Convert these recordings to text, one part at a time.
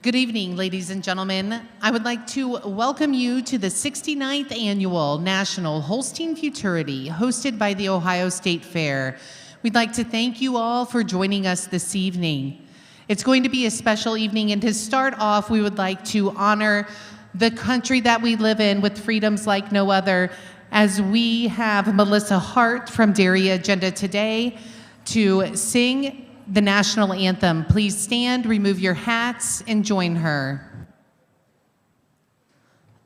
Good evening, ladies and gentlemen. I would like to welcome you to the 69th Annual National Holstein Futurity, hosted by the Ohio State Fair. We'd like to thank you all for joining us this evening. It's going to be a special evening, and to start off, we would like to honor the country that we live in with freedoms like no other, as we have Melissa Hart from Dairy Agenda Today to sing the national anthem. Please stand, remove your hats, and join her.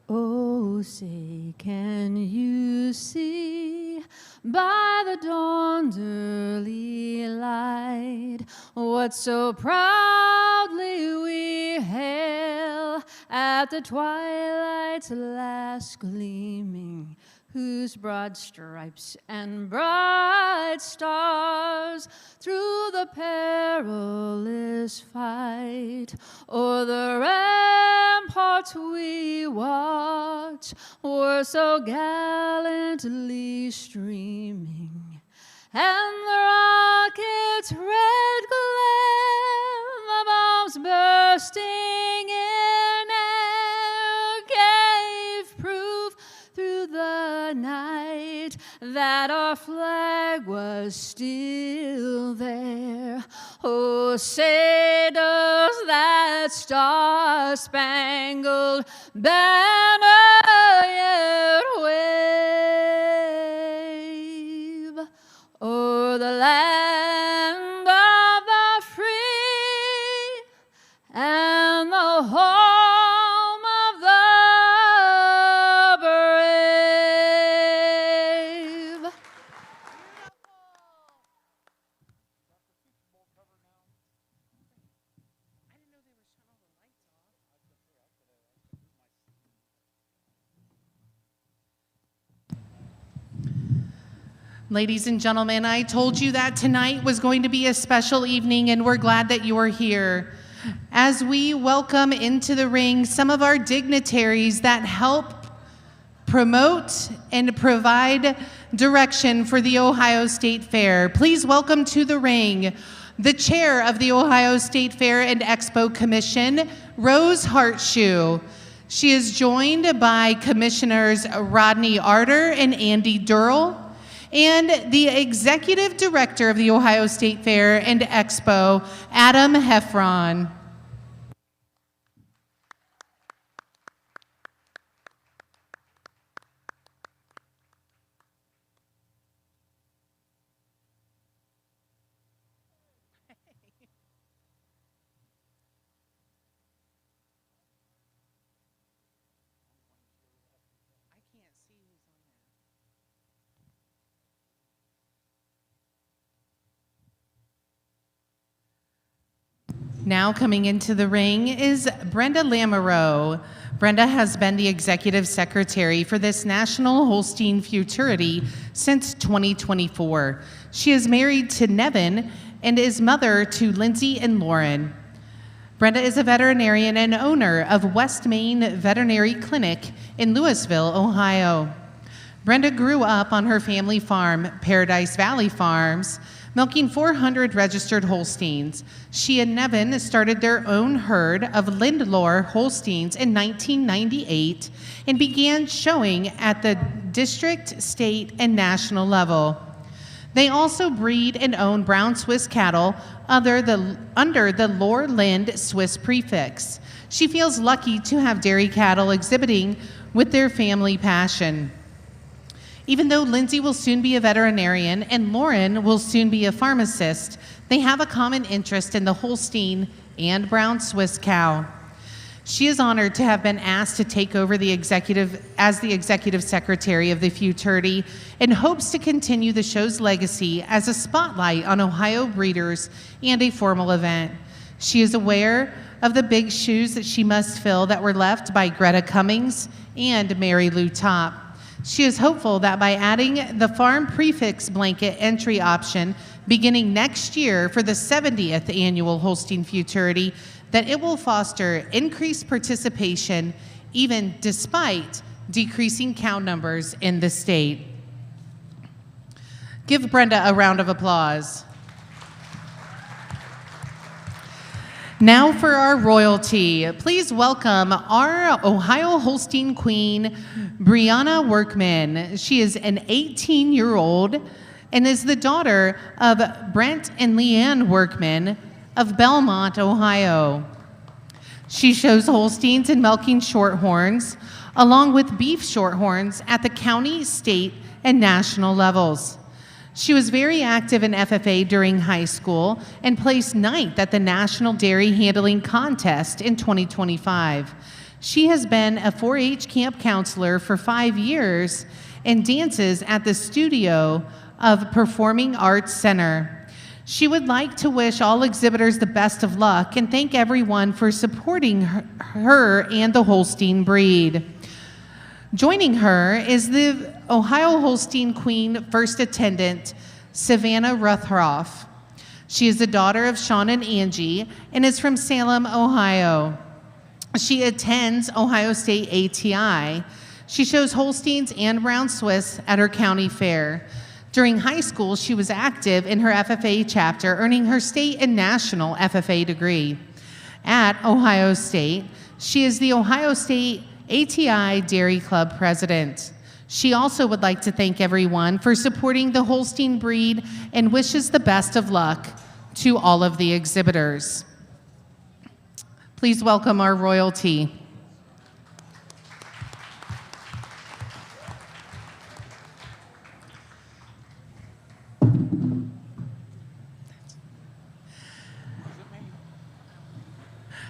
Oh, say, can you see by the dawn's early light what so proudly we hail at the twilight's last gleaming, whose broad stripes and bright stars through the perilous fight o'er the ramparts we watch were so gallantly streaming, and the rocket's red gleam, the bombs bursting in air, gave proof through the night that our flag was still there. Oh, say does that star-spangled banner yet wave o'er the land of the free and the home of the brave. Ladies and gentlemen, I told you that tonight was going to be a special evening, and we're glad that you are here. As we welcome into the ring some of our dignitaries that help promote and provide direction for the Ohio State Fair, please welcome to the ring the chair of the Ohio State Fair and Expo Commission, Rose Hartshoe. She is joined by Commissioners Rodney Arter and Andy Durrell, and the Executive Director of the Ohio State Fair and Expo, Adam Heffron. Now coming into the ring is Brenda Lamoureux. Brenda has been the Executive Secretary for this National Holstein Futurity since 2024. She is married to Nevin and is mother to Lindsay and Lauren. Brenda is a veterinarian and owner of West Main Veterinary Clinic in Louisville, Ohio. Brenda grew up on her family farm, Paradise Valley Farms, milking 400 registered Holsteins. She and Nevin started their own herd of Lindlore Holsteins in 1998 and began showing at the district, state, and national level. They also breed and own brown Swiss cattle under the Lore Lind Swiss prefix. She feels lucky to have dairy cattle exhibiting with their family passion. Even though Lindsay will soon be a veterinarian and Lauren will soon be a pharmacist, they have a common interest in the Holstein and brown Swiss cow. She is honored to have been asked to take over as the Executive Secretary of the Futurity and hopes to continue the show's legacy as a spotlight on Ohio breeders and a formal event. She is aware of the big shoes that she must fill that were left by Greta Cummings and Mary Lou Top. She is hopeful that by adding the farm prefix blanket entry option beginning next year for the 70th annual Holstein Futurity, that it will foster increased participation even despite decreasing cow numbers in the state. Give Brenda a round of applause. Now for our royalty. Please welcome our Ohio Holstein Queen, Brianna Workman. She is an 18-year-old and is the daughter of Brent and Leanne Workman of Belmont, Ohio. She shows Holsteins and milking shorthorns, along with beef shorthorns at the county, state, and national levels. She was very active in FFA during high school and placed ninth at the National Dairy Handling Contest in 2025. She has been a 4-H camp counselor for 5 years and dances at the Studio of Performing Arts Center. She would like to wish all exhibitors the best of luck and thank everyone for supporting her and the Holstein breed. Joining her is the Ohio Holstein Queen First Attendant, Savannah Ruthroff. She is the daughter of Sean and Angie and is from Salem, Ohio. She attends Ohio State ATI. She shows Holsteins and Brown Swiss at her county fair. During high school, she was active in her FFA chapter, earning her state and national FFA degree. At Ohio State, she is the Ohio State ATI Dairy Club president. She also would like to thank everyone for supporting the Holstein breed and wishes the best of luck to all of the exhibitors. Please welcome our royalty.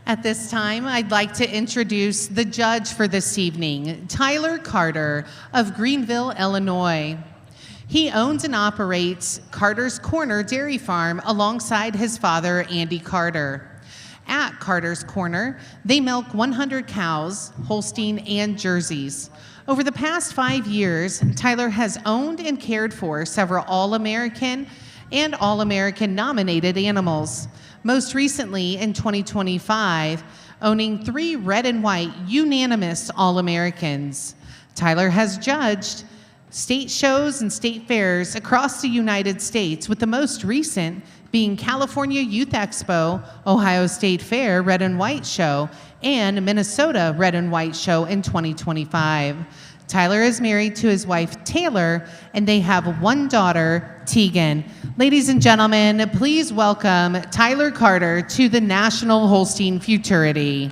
At this time, I'd like to introduce the judge for this evening, Tyler Carter of Greenville, Illinois. He owns and operates Carter's Corner Dairy Farm alongside his father, Andy Carter. At Carter's Corner, they milk 100 cows, Holstein and Jerseys. Over the past 5 years, Tyler has owned and cared for several All-American and All-American nominated animals. Most recently, in 2025, owning 3 red and white unanimous All-Americans. Tyler has judged state shows and state fairs across the United States, with the most recent being California Youth Expo, Ohio State Fair Red and White Show, and Minnesota Red and White Show in 2025. Tyler is married to his wife, Taylor, and they have 1 daughter, Tegan. Ladies and gentlemen, please welcome Tyler Carter to the National Holstein Futurity.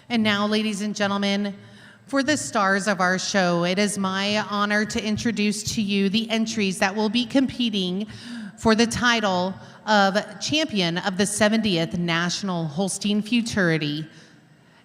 And now, ladies and gentlemen, for the stars of our show, it is my honor to introduce to you the entries that will be competing for the title of Champion of the 70th National Holstein Futurity.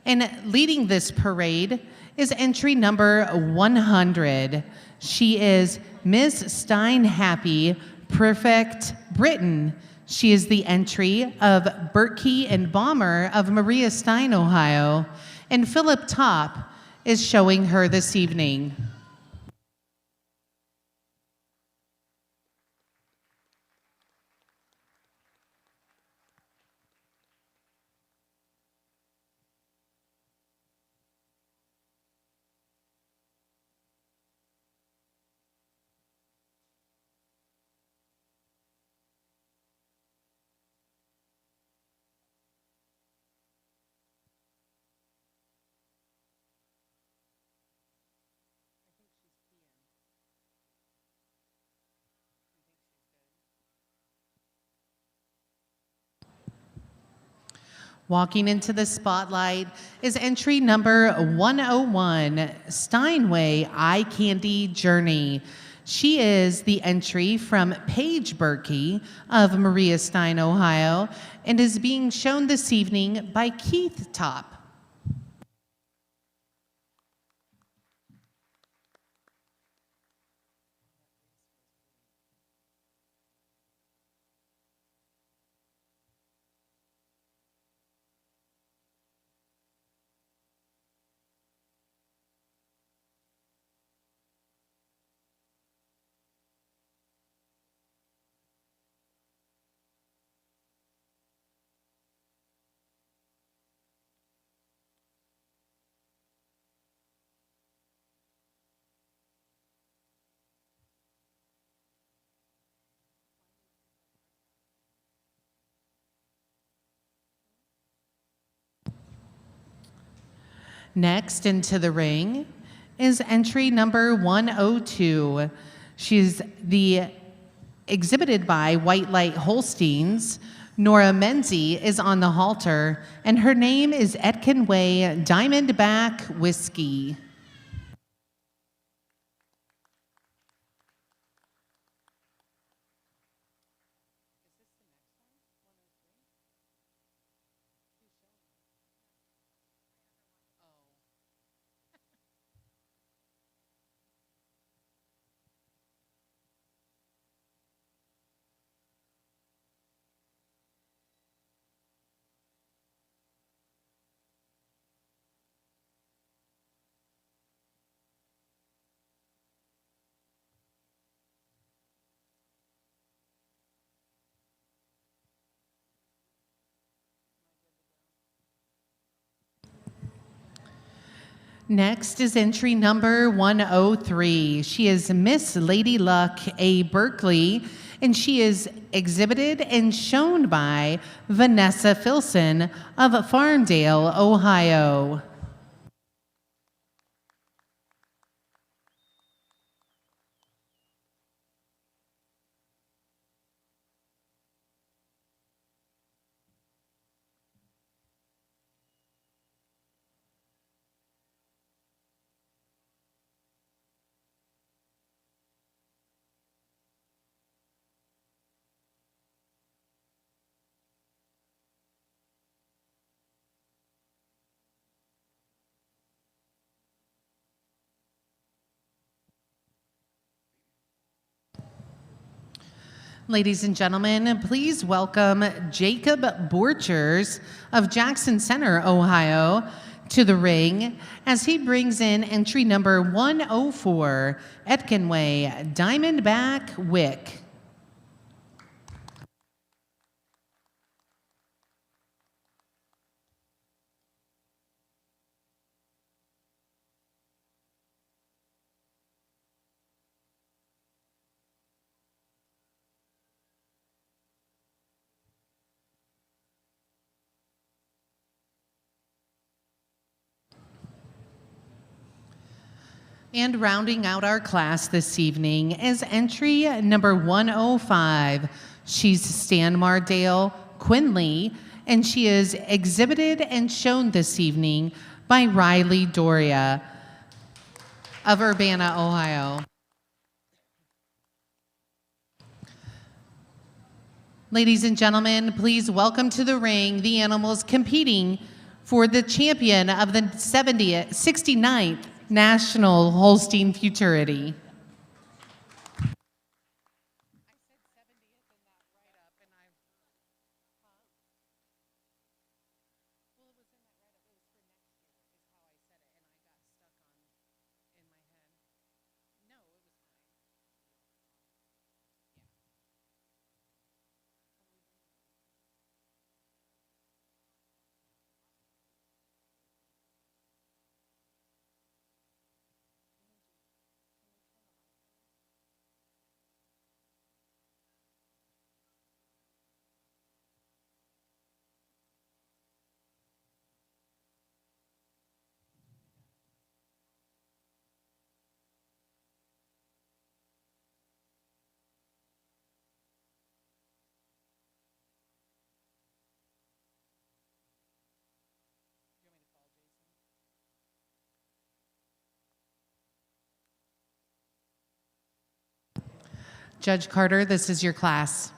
And leading this parade is entry number 100. She is Ms. Stein Happy Perfect Britain. She is the entry of Berkey and Bomber of Maria Stein, Ohio, and Philip Top is showing her this evening. Walking into the spotlight is entry number 101, Steinway Eye Candy Journey. She is the entry from Paige Berkey of Maria Stein, Ohio, and is being shown this evening by Keith Top. Next into the ring is entry number 102. She's exhibited by White Light Holsteins. Nora Menzie is on the halter, and her name is Etkin Way Diamondback Whiskey. Next is entry number 103. She is Miss Lady Luck A. Berkeley, and she is exhibited and shown by Vanessa Filson of Farmdale, Ohio. Ladies and gentlemen, please welcome Jacob Borchers of Jackson Center, Ohio, to the ring as he brings in entry number 104, Etkinway Diamondback Wick. And rounding out our class this evening is entry number 105. She's Stan Mardale Quinley, and she is exhibited and shown this evening by Riley Doria of Urbana, Ohio. Ladies and gentlemen, please welcome to the ring the animals competing for the champion of the 69th National Holstein Futurity. Judge Carter, this is your class.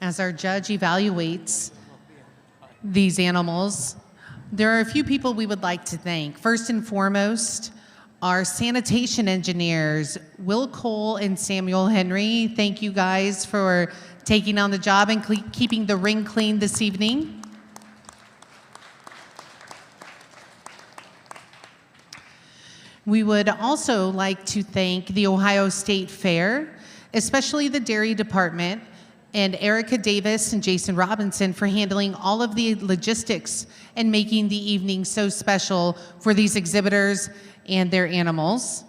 As our judge evaluates these animals, there are a few people we would like to thank. First and foremost, our sanitation engineers, Will Cole and Samuel Henry. Thank you guys for taking on the job and keeping the ring clean this evening. We would also like to thank the Ohio State Fair, especially the dairy department, and Erica Davis and Jason Robinson for handling all of the logistics and making the evening so special for these exhibitors and their animals.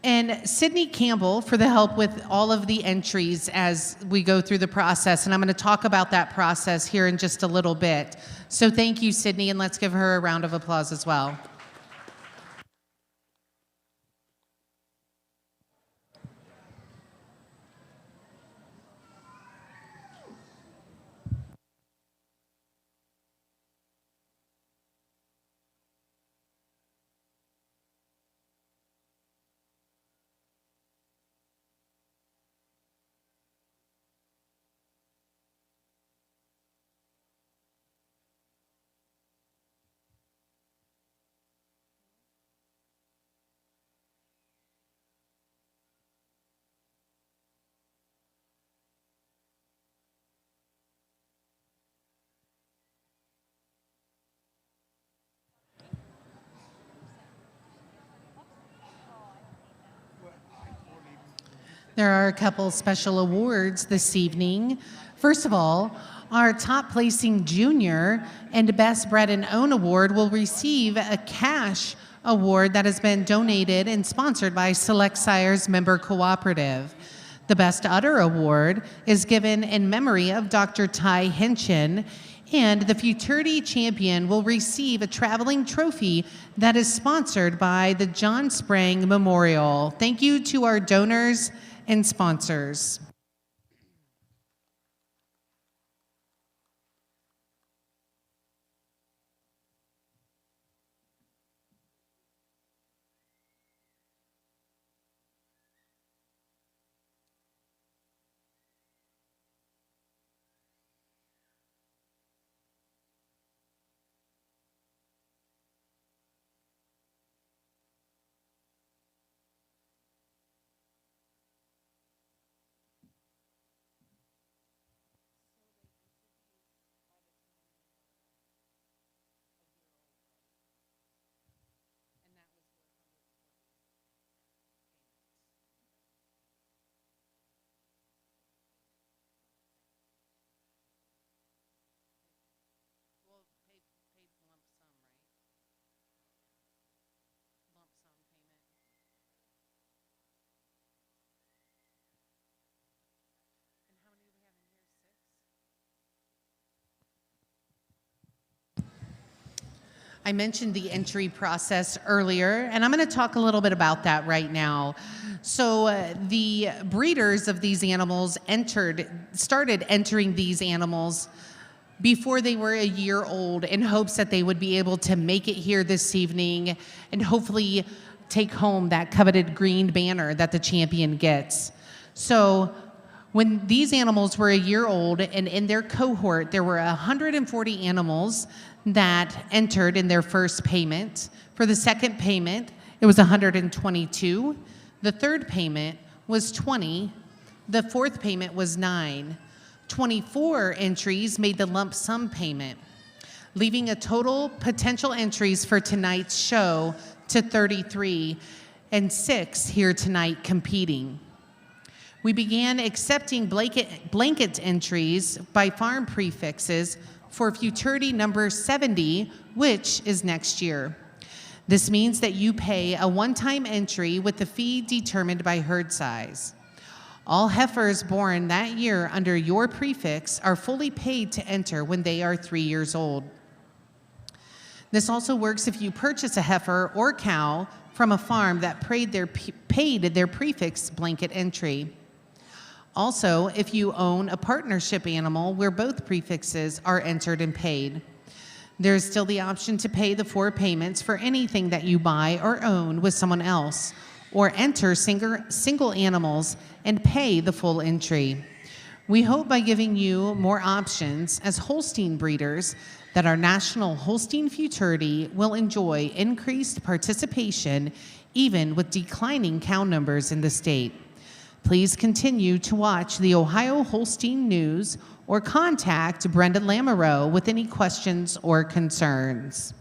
And Sydney Campbell for the help with all of the entries as we go through the process. And I'm going to talk about that process here in just a little bit. So thank you, Sydney, and let's give her a round of applause as well. There are a couple special awards this evening. First of all, our top placing junior and Best Bred and Own award will receive a cash award that has been donated and sponsored by Select Sires Member Cooperative. The Best Udder award is given in memory of Dr. Ty Henchen, and the Futurity champion will receive a traveling trophy that is sponsored by the John Sprang Memorial. Thank you to our donors and sponsors. I mentioned the entry process earlier, and I'm going to talk a little bit about that right now. So the breeders of these animals started entering these animals before they were a year old in hopes that they would be able to make it here this evening and hopefully take home that coveted green banner that the champion gets. So when these animals were a year old and in their cohort, there were 140 animals that entered in their first payment. For the second payment, it was 122. The third payment was 20. The fourth payment was 9. 24 entries made the lump sum payment, leaving a total potential entries for tonight's show to 33 and 6 here tonight competing. We began accepting blanket entries by farm prefixes for Futurity number 70, which is next year. This means that you pay a one-time entry with the fee determined by herd size. All heifers born that year under your prefix are fully paid to enter when they are 3 years old. This also works if you purchase a heifer or cow from a farm that paid their prefix blanket entry. Also, if you own a partnership animal where both prefixes are entered and paid. There is still the option to pay the 4 payments for anything that you buy or own with someone else, or enter single animals and pay the full entry. We hope by giving you more options as Holstein breeders that our national Holstein Futurity will enjoy increased participation even with declining cow numbers in the state. Please continue to watch the Ohio Holstein News or contact Brenda Lamoureux with any questions or concerns.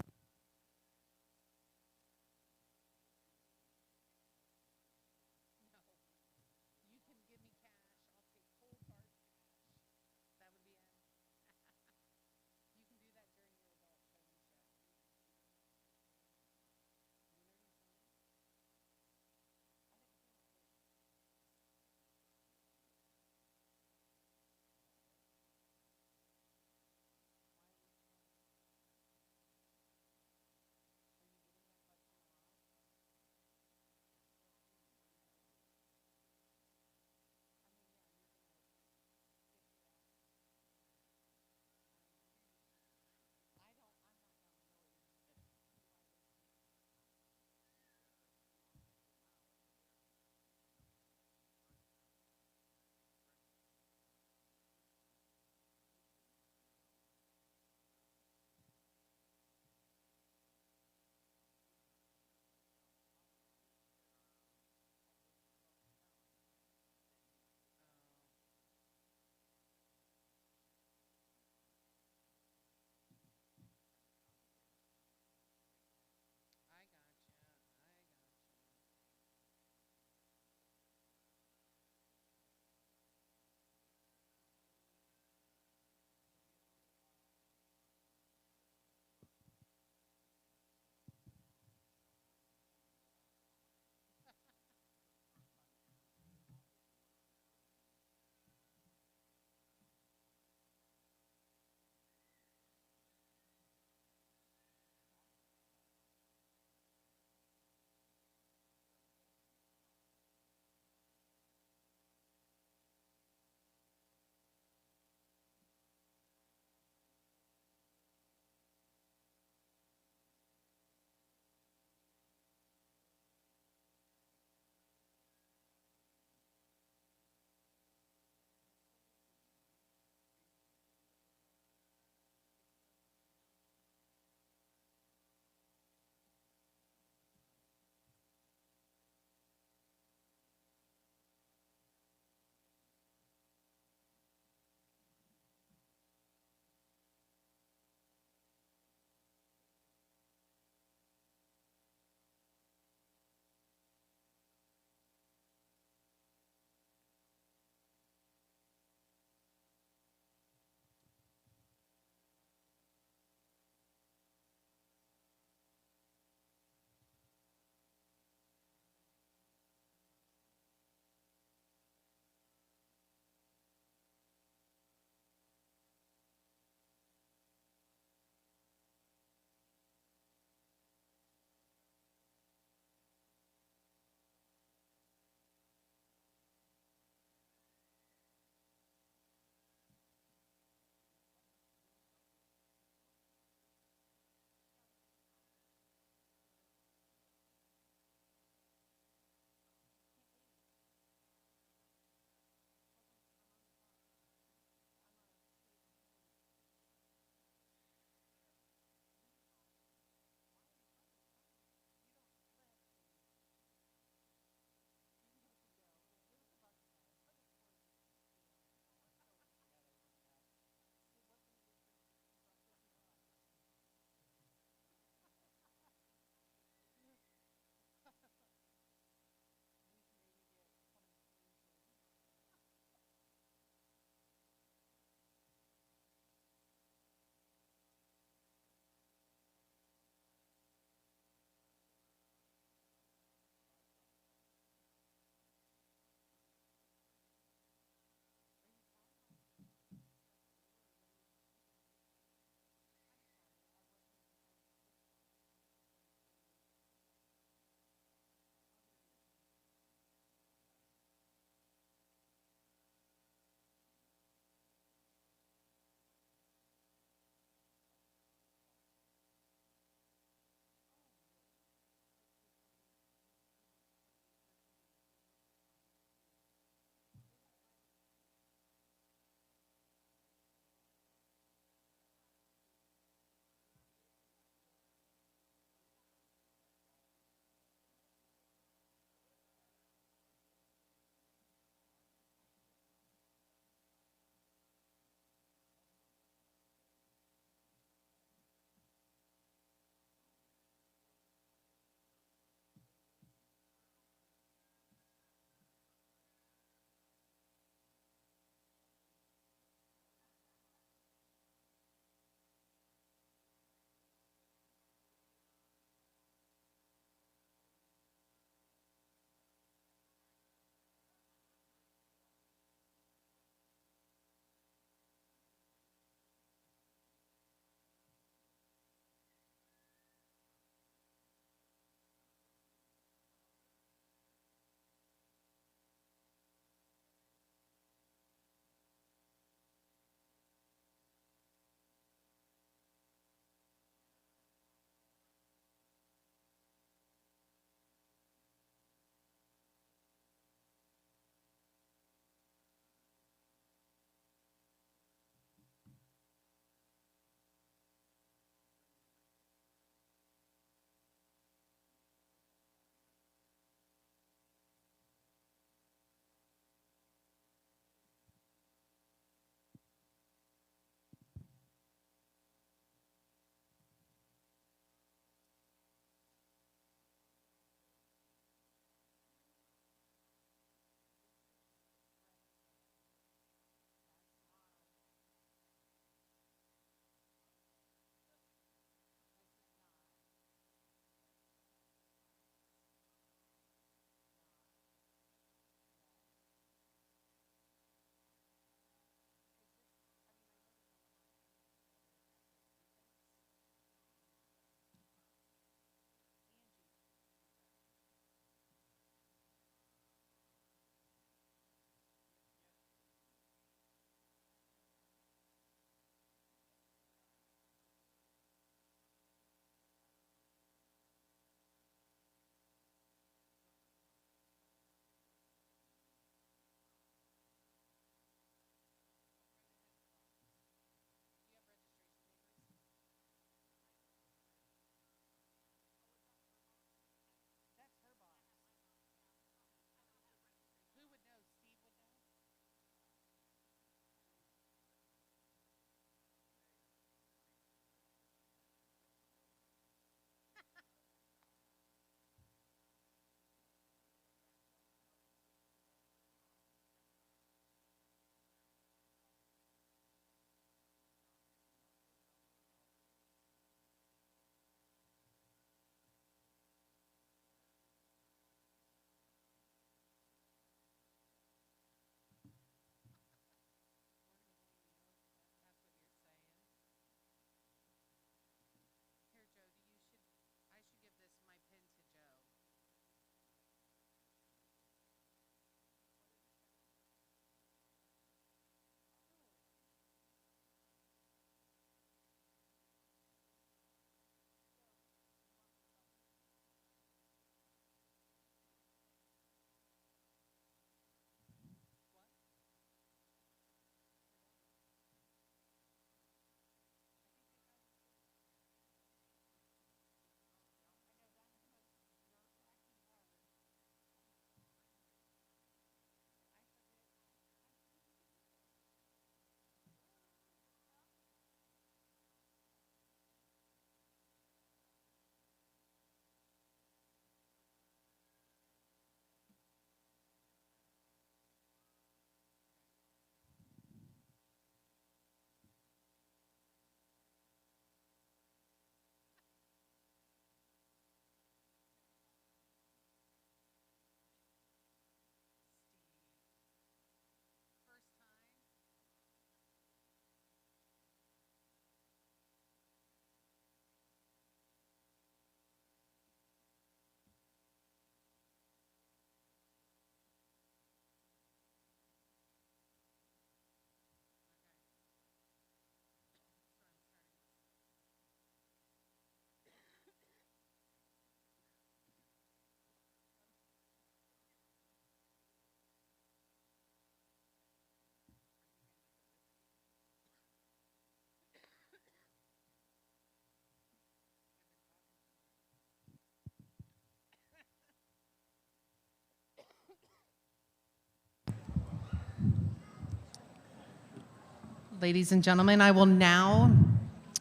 Ladies and gentlemen, I will now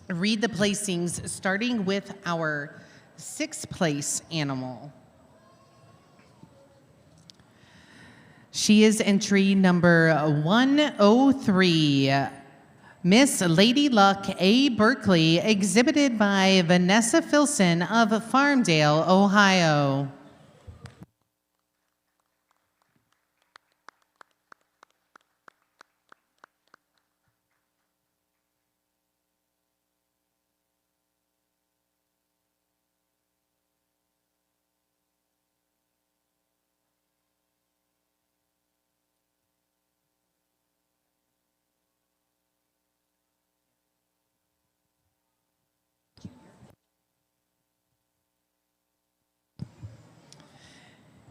read the placings, starting with our 6th place animal. She is entry number 103, Miss Lady Luck A. Berkeley, exhibited by Vanessa Filson of Farmdale, Ohio.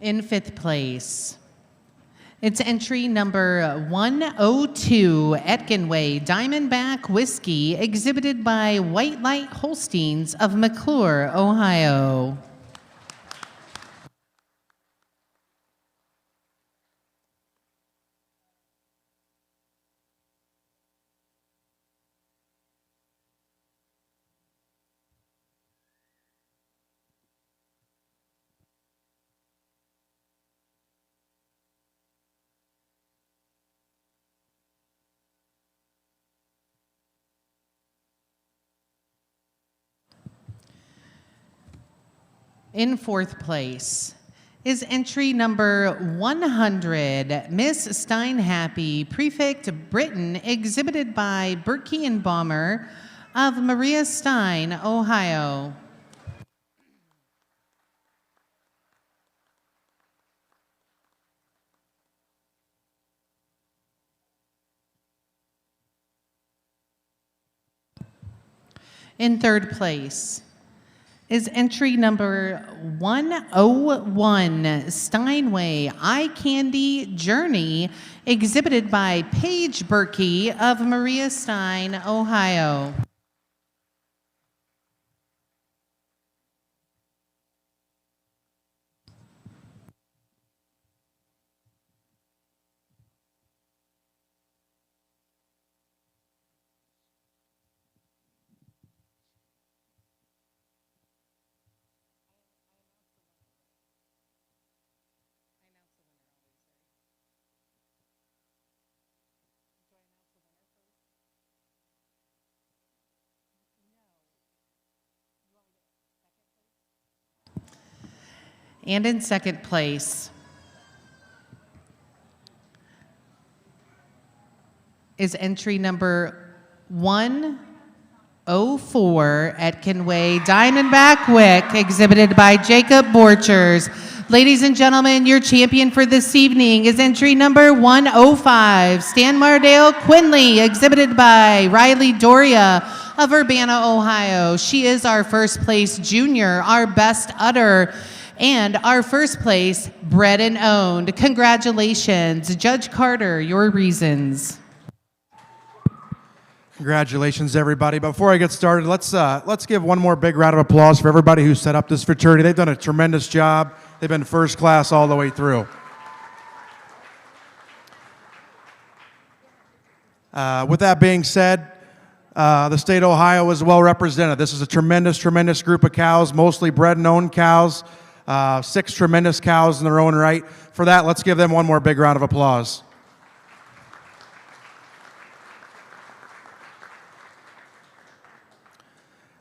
In 5th place, it's entry number 102, Etkinway Diamondback Whiskey, exhibited by White Light Holsteins of McClure, Ohio. In 4th place is entry number 100, Miss Steinhappy, Prefect Britain, exhibited by Berkey and Baumer of Maria Stein, Ohio. In 3rd place is entry number 101, Steinway Eye Candy Journey, exhibited by Paige Berkey of Maria Stein, Ohio. And in 2nd place is entry number 104, Etkinway Diamondback Wick, exhibited by Jacob Borchers. Ladies and gentlemen, your champion for this evening is entry number 105, Stan Mardale Quinley, exhibited by Riley Doria of Urbana, Ohio. She is our 1st place junior, our best udder, and our 1st place bred and owned. Congratulations. Judge Carter, your reasons. Congratulations, everybody. Before I get started, let's give one more big round of applause for everybody who set up this fraternity. They've done a tremendous job. They've been first class all the way through. With that being said, the state of Ohio is well represented. This is a tremendous, tremendous group of cows, mostly bred and owned cows. 6 tremendous cows in their own right. For that, let's give them one more big round of applause.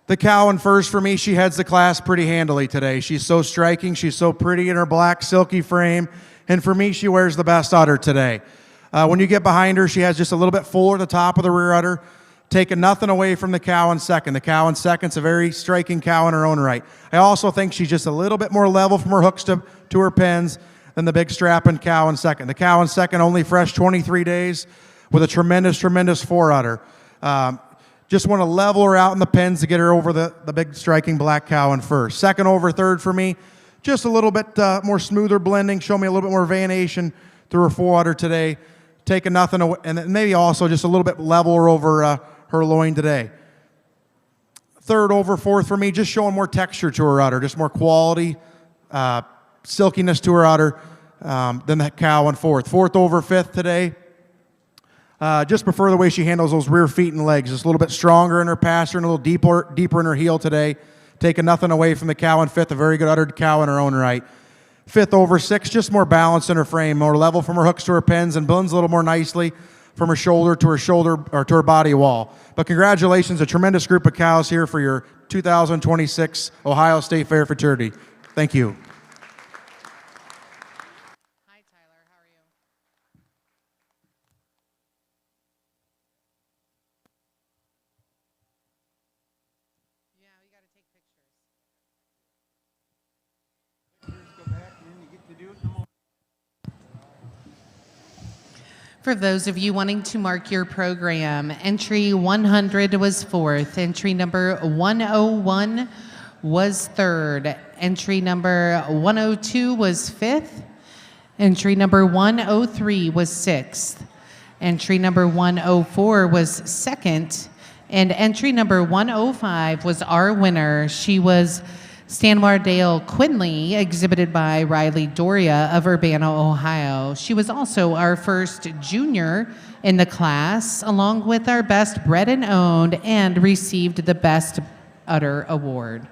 The cow in first for me, she heads the class pretty handily today. She's so striking, she's so pretty in her black silky frame, and for me, she wears the best udder today. When you get behind her, she has just a little bit fuller at the top of the rear udder, taking nothing away from the cow in second. The cow in second's a very striking cow in her own right. I also think she's just a little bit more level from her hooks to her pins than the big strapping cow in second. The cow in second only fresh 23 days with a tremendous, tremendous fore udder. Just want to level her out in the pins to get her over the big striking black cow in first. Second over third for me, just a little bit more smoother blending, show me a little bit more variation through her fore udder today. Taking nothing away, and maybe also just a little bit leveler over her loin today. Third over fourth for me, just showing more texture to her udder, just more quality, silkiness to her udder than that cow in fourth. Fourth over fifth today, Just prefer the way she handles those rear feet and legs. Just a little bit stronger in her pasture and a little deeper in her heel today. Taking nothing away from the cow in fifth, a very good uddered cow in her own right. Fifth over six, just more balance in her frame, more level from her hooks to her pins, and blends a little more nicely from her shoulder or to her body wall. But congratulations, a tremendous group of cows here for your 2026 Ohio State Fair Futurity. Thank you. Hi, Tyler. How are you? Yeah, we got to take pictures. For those of you wanting to mark your program, entry 100 was fourth, entry number 101 was third, entry number 102 was fifth, entry number 103 was sixth, entry number 104 was second, and entry number 105 was our winner. She was Stanwardale Quinley, exhibited by Riley Doria of Urbana, Ohio. She was also our first junior in the class, along with our best bred and owned, and received the Best Udder Award.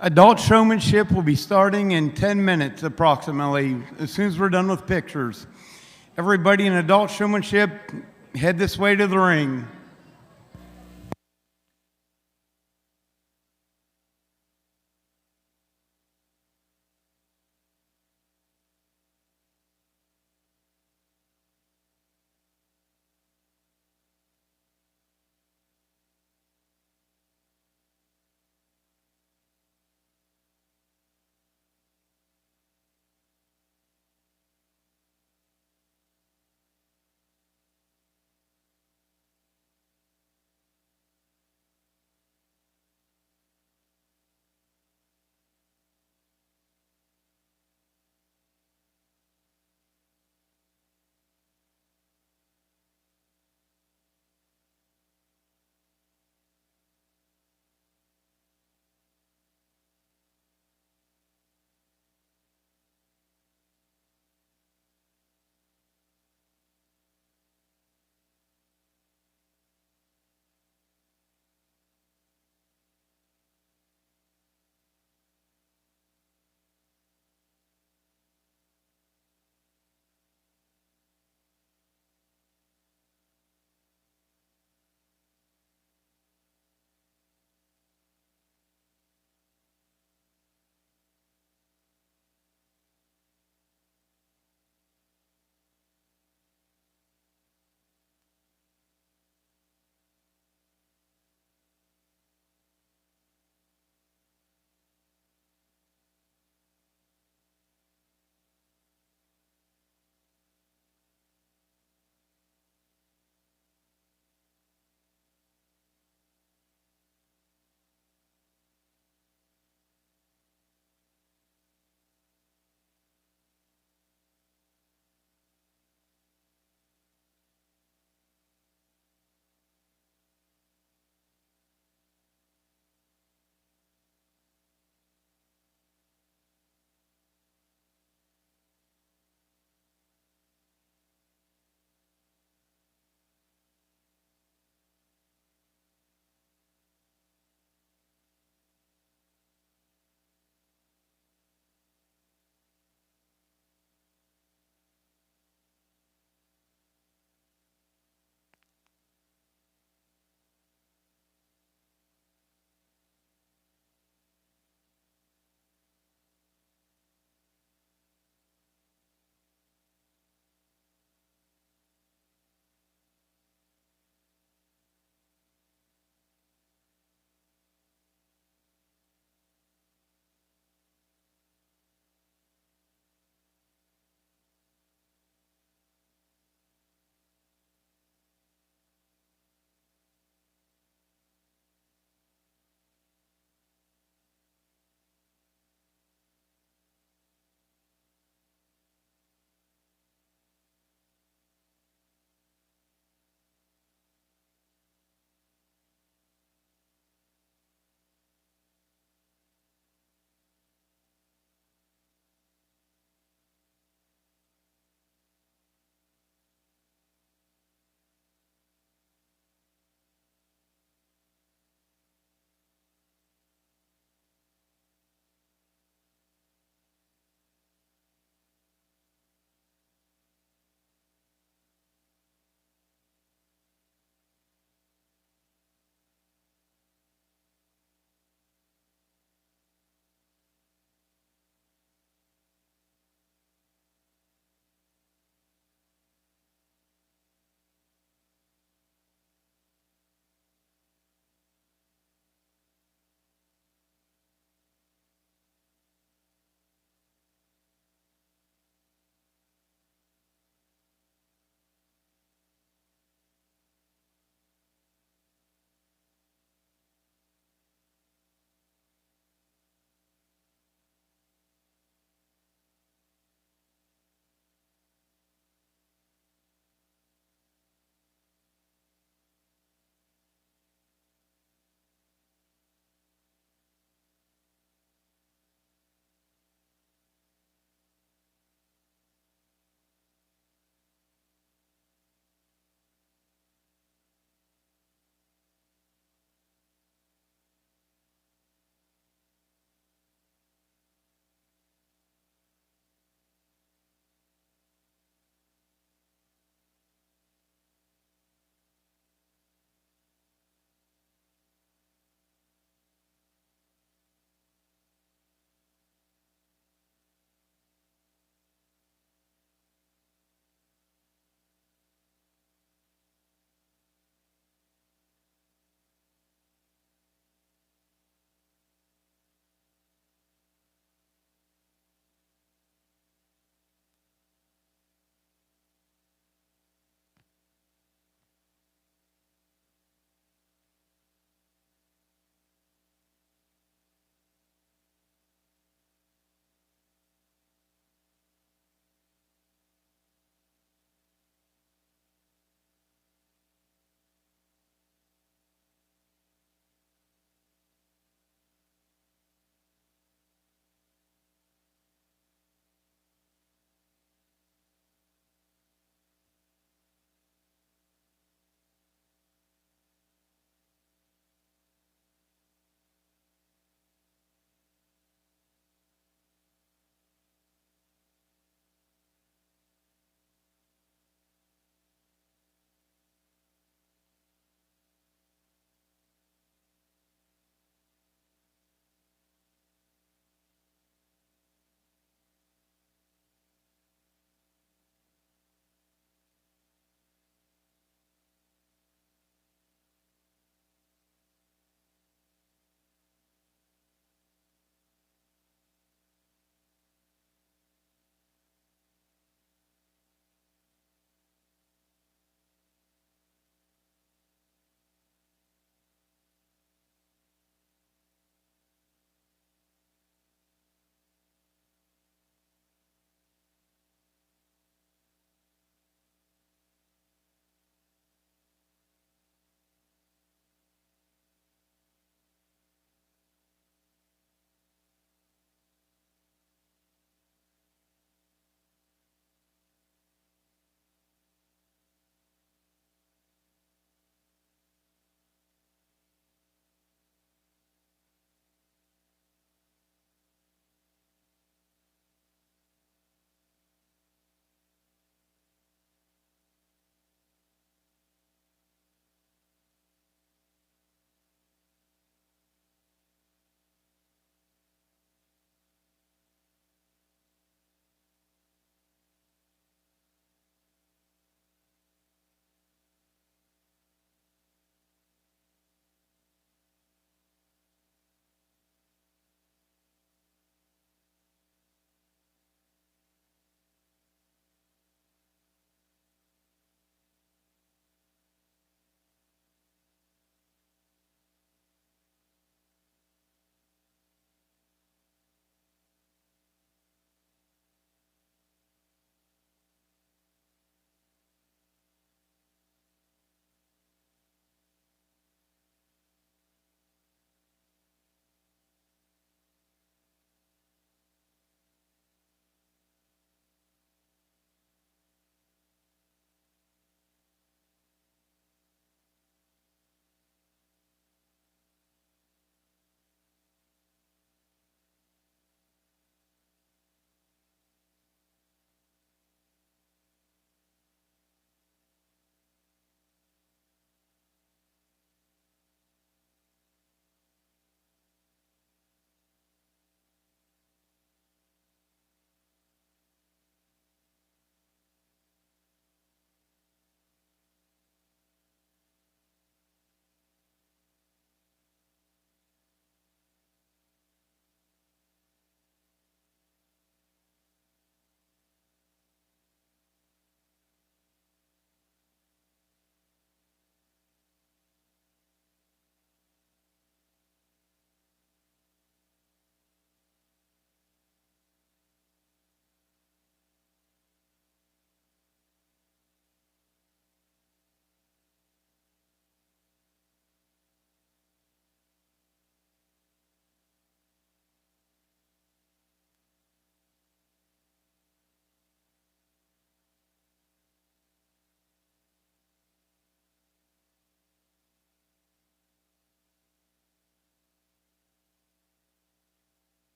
Adult showmanship will be starting in 10 minutes approximately, as soon as we're done with pictures. Everybody in adult showmanship, head this way to the ring.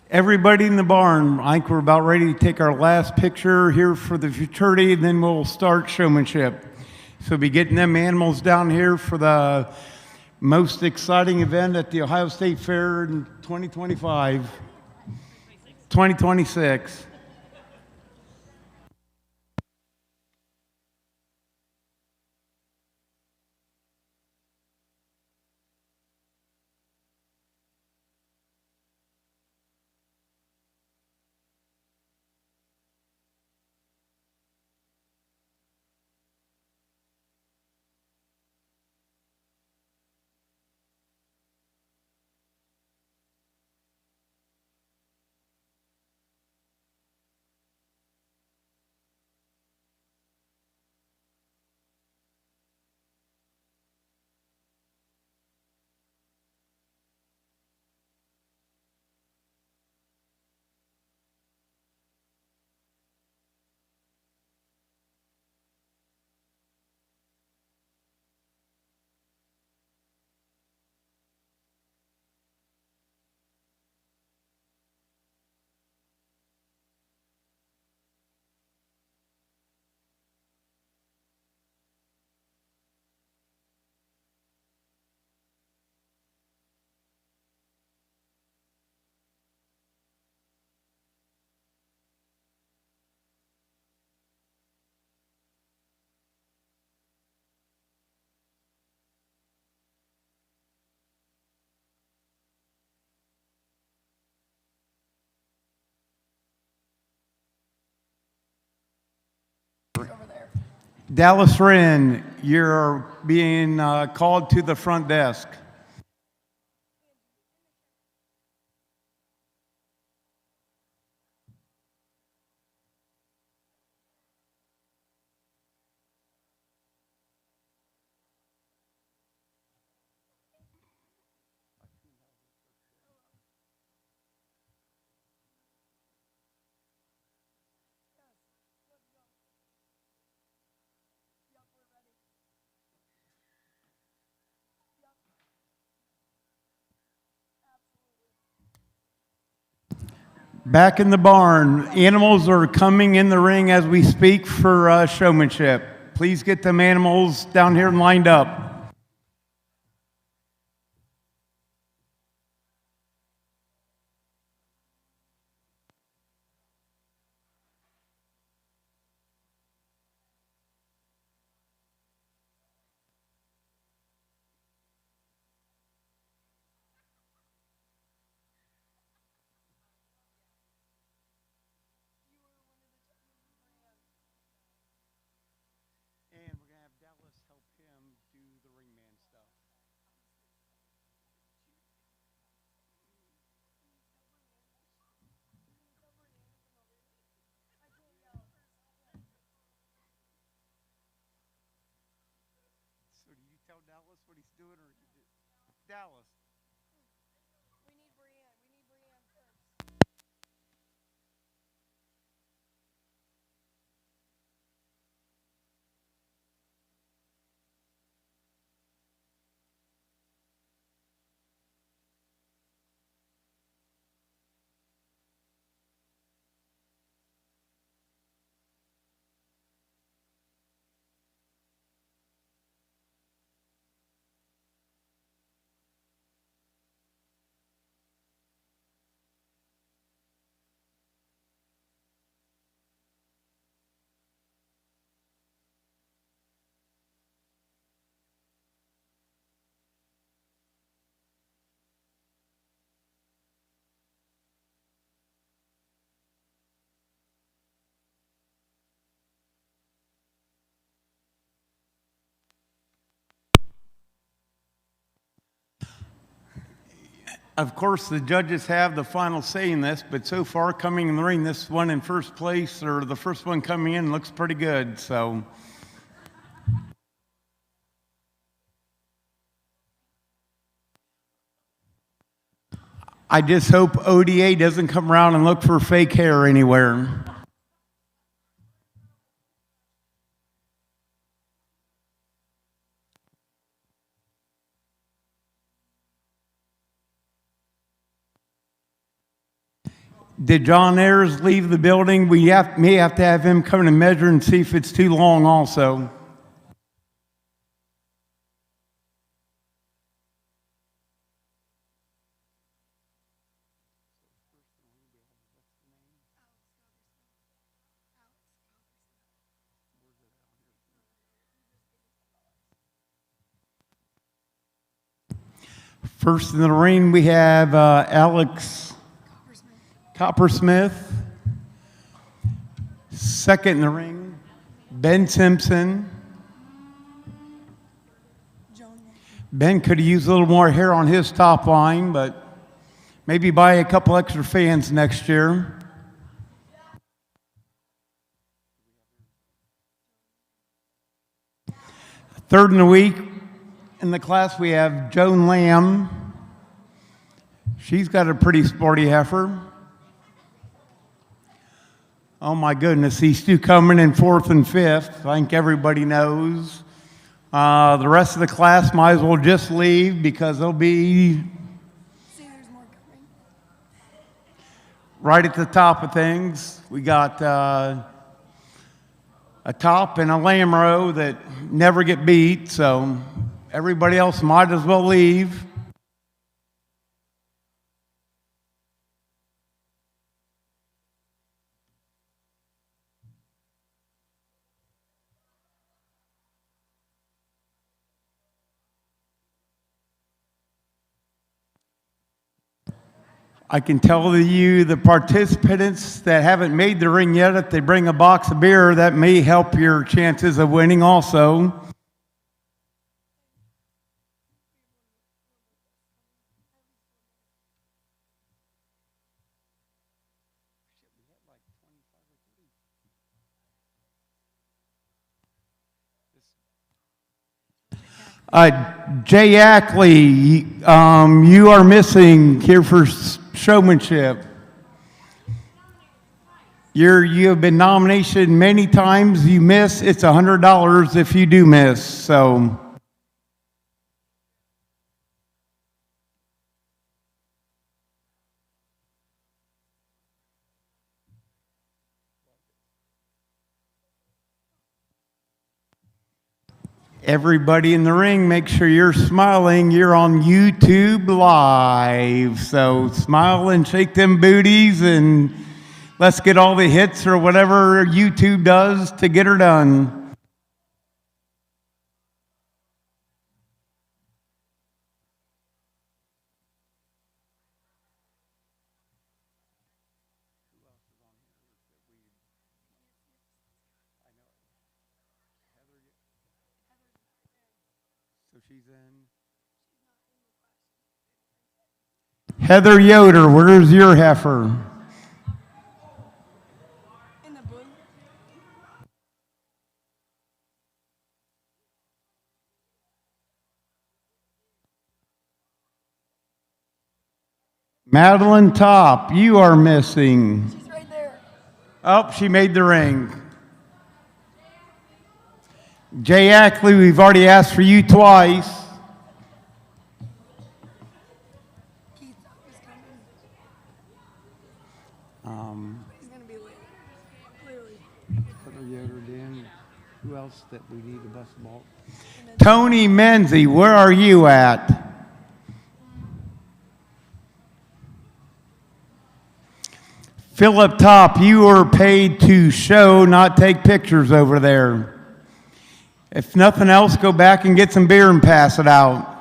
Everybody in the barn, I think we're about ready to take our last picture here for the Futurity, and then we'll start showmanship. So we'll be getting them animals down here for the most exciting event at the Ohio State Fair in 2025, 2026. Dallas Wren, you're being called to the front desk. Back in the barn, animals are coming in the ring as we speak for showmanship. Please get them animals down here lined up. And we're going to have Dallas help him do the ringman stuff. So do you tell Dallas what he's doing, or Dallas? Of course, the judges have the final say in this, but so far coming in the ring, this one in first place, or the first one coming in, looks pretty good. So I just hope ODA doesn't come around and look for fake hair anywhere. Did John Ayers leave the building? May have to have him come and measure and see if it's too long also. First in the ring, we have Alex Coppersmith. Second in the ring, Ben Simpson. Ben could have used a little more hair on his top line, but maybe buy a couple extra fans next year. Third in the week, in the class, we have Joan Lamb. She's got a pretty sporty heifer. Oh my goodness, these two coming in fourth and fifth. I think everybody knows. The rest of the class might as well just leave because they'll be right at the top of things. We got a top and a lamb row that never get beat, so everybody else might as well leave. I can tell you the participants that haven't made the ring yet, if they bring a box of beer, that may help your chances of winning also. Jay Ackley, you are missing here for showmanship. You have been nominated many times. You miss, it's $100 if you do miss. So. Everybody in the ring, make sure you're smiling. You're on YouTube Live. So smile and shake them booties and let's get all the hits or whatever YouTube does to get her done. Heather Yoder, where's your heifer? In the booth. Madeline Top, you are missing. She's right there. Oh, she made the ring. Jay Ackley, we've already asked for you twice. Keith is coming. He's going to be late. Clearly. Heather Yoder, Dan. Who else that we need to bust the ball? Tony Menzie, where are you at? Philip Top, you are paid to show, not take pictures over there. If nothing else, go back and get some beer and pass it out.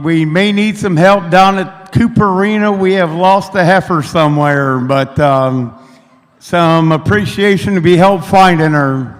We may need some help down at Cooper Arena. We have lost a heifer somewhere, but some appreciation to be helped finding her.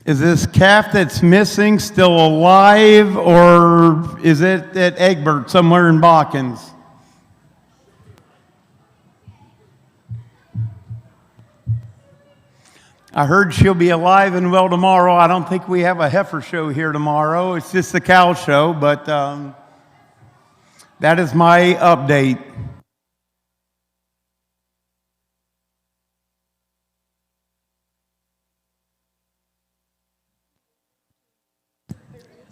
Is this calf that's missing still alive, or is it at Egbert somewhere in Balkans? I heard she'll be alive and well tomorrow. I don't think we have a heifer show here tomorrow. It's just a cow show, but that is my update.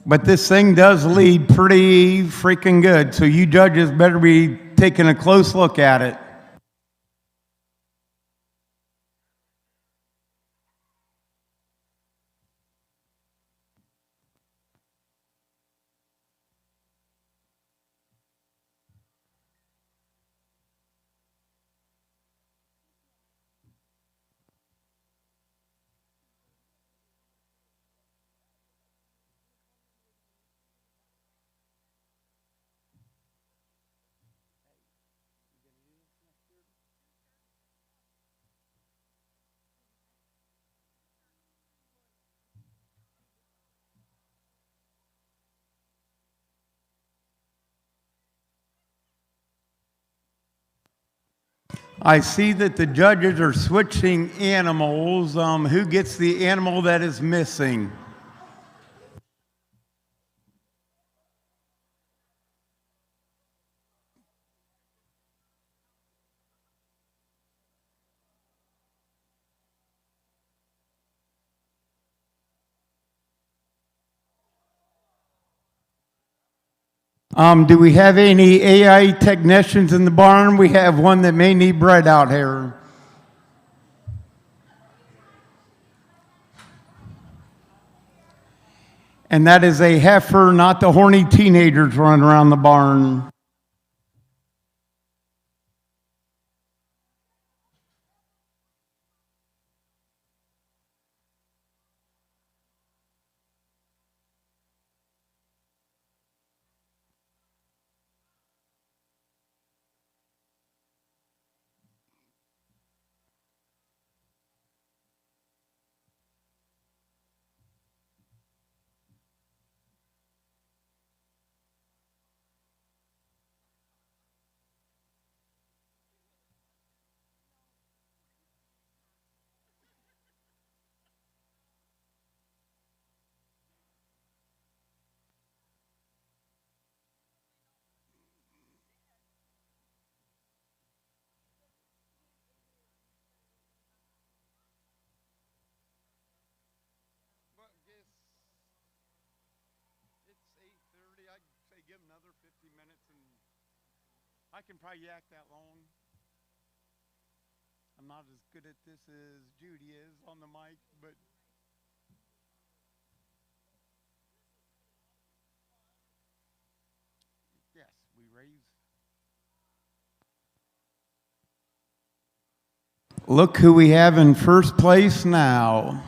But this thing does lead pretty freaking good, so you judges better be taking a close look at it. I see that the judges are switching animals. Who gets the animal that is missing? Do we have any AI technicians in the barn? We have one that may need bread out here. And that is a heifer, not the horny teenagers running around the barn. Give them another 50 minutes, and I can probably yak that long. I'm not as good at this as Judy is on the mic, but yes, we raise. Look who we have in first place now.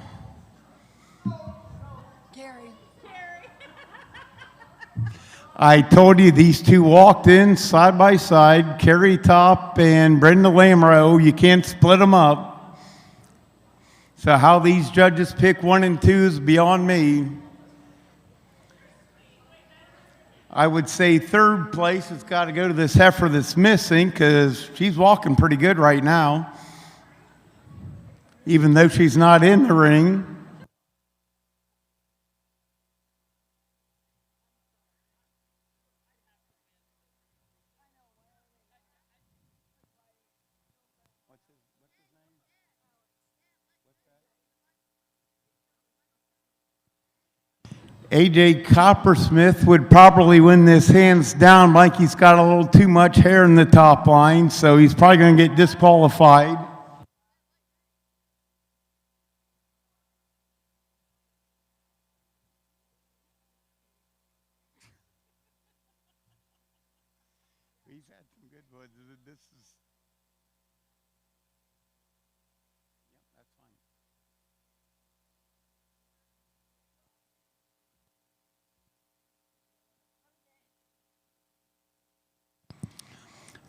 I told you these two walked in side by side, Carrie Top and Brenda Lamoureux. You can't split them up. So how these judges pick 1 and 2 is beyond me. I would say third place has got to go to this heifer that's missing, because she's walking pretty good right now, even though she's not in the ring. AJ Coppersmith would probably win this hands down. Like, he's got a little too much hair in the top line, so he's probably going to get disqualified. He's had some good ones. This is. Yep, that's fine.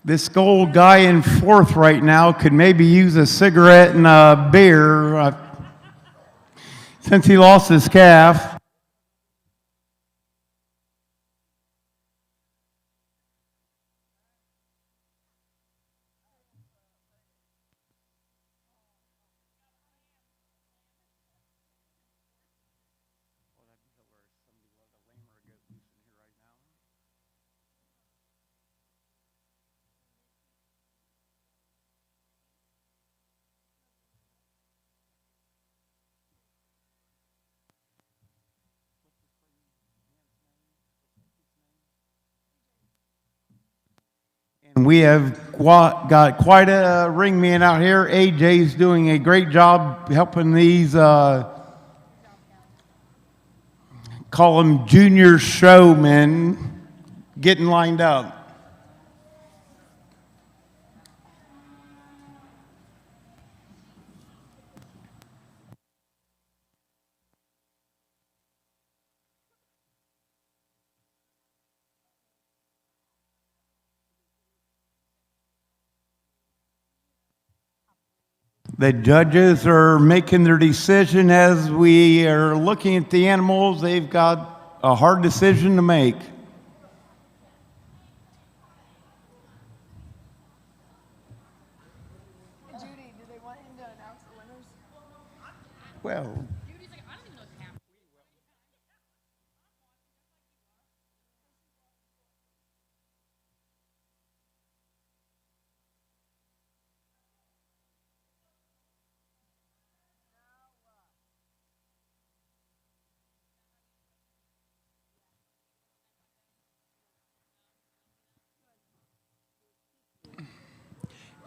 This old guy in fourth right now could maybe use a cigarette and a beer. since he lost his calf. And we have got quite a ring man out here. AJ's doing a great job helping these, call them junior showmen, getting lined up. The judges are making their decision as we are looking at the animals. They've got a hard decision to make. Judy, do they want him to announce the winners? Well,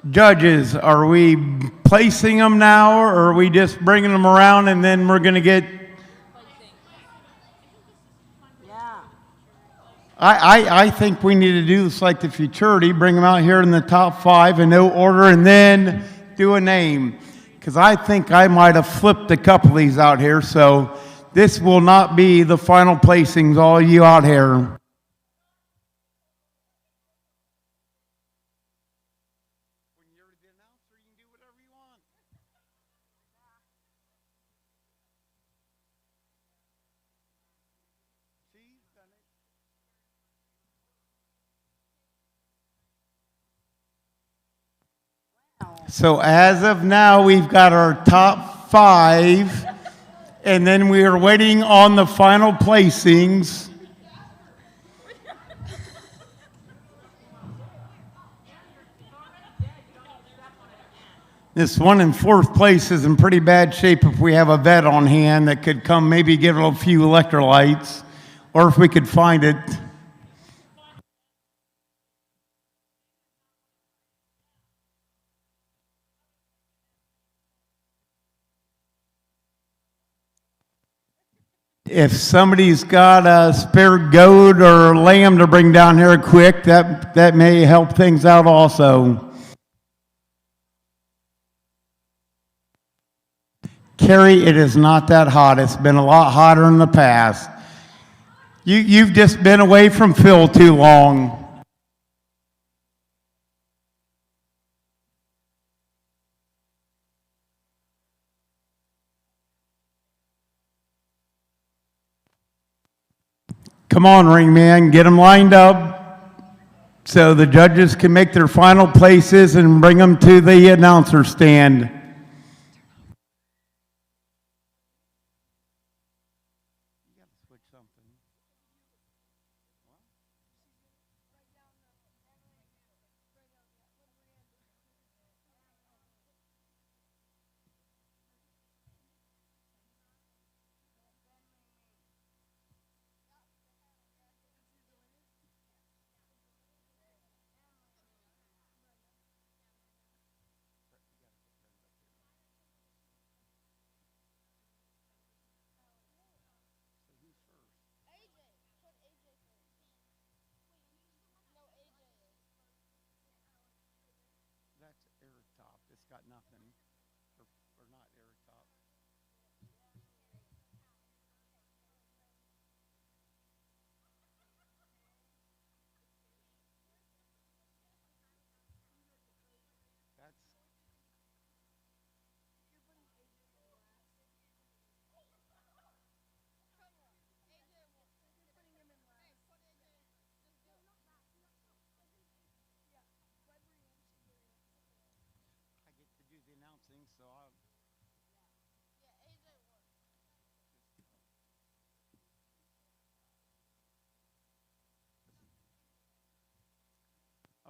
judges, are we placing them now, or are we just bringing them around and then we're going to get... I think we need to do this like the Futurity, bring them out here in the top 5 in no order, and then do a name. Because I think I might have flipped a couple of these out here, so this will not be the final placings, all you out here. So as of now, we've got our top 5, and then we are waiting on the final placings. This one in 4th place is in pretty bad shape if we have a vet on hand that could come maybe give it a few electrolytes, or if we could find it. If somebody's got a spare goat or lamb to bring down here quick, that may help things out also. Carrie, it is not that hot. It's been a lot hotter in the past. You've just been away from Phil too long. Come on, ring man, get them lined up so the judges can make their final places and bring them to the announcer stand.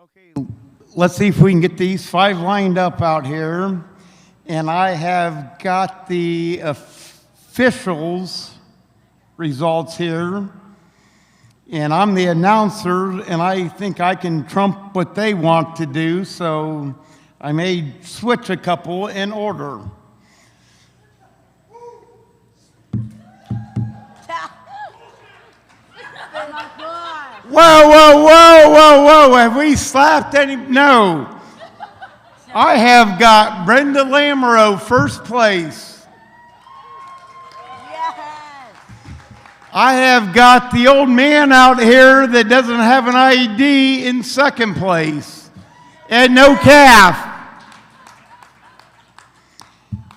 Okay, let's see if we can get these 5 lined up out here. And I have got the officials' results here. And I'm the announcer, and I think I can trump what they want to do, so I may switch a couple in order. Whoa, whoa, whoa, whoa, whoa. Have we slapped any? No. I have got Brenda Lamoureux, first place. Yes. I have got the old man out here that doesn't have an ID in second place. And no calf.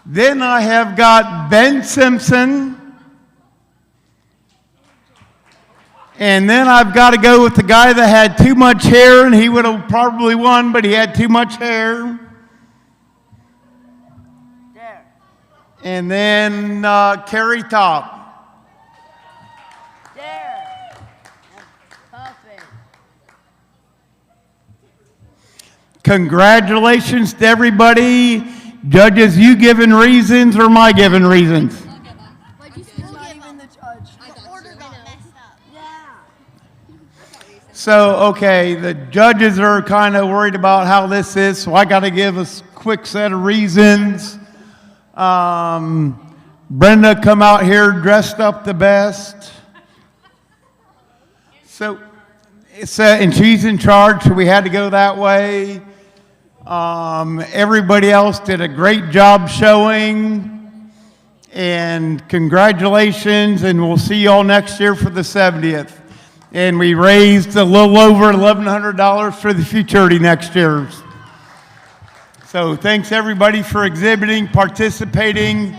Then I have got Ben Simpson. And then I've got to go with the guy that had too much hair, and he would have probably won, but he had too much hair. There. And then Carrie Top. There. Perfect. Congratulations to everybody. Judges, you giving reasons or my giving reasons? It's not even the judge. The order got messed up. Yeah. So, okay, the judges are kind of worried about how this is, so I got to give a quick set of reasons. Brenda come out here dressed up the best. So, and she's in charge, so we had to go that way. Everybody else did a great job showing. And congratulations, and we'll see you all next year for the 70th. And we raised a little over $1,100 for the Futurity next year. So thanks everybody for exhibiting, participating.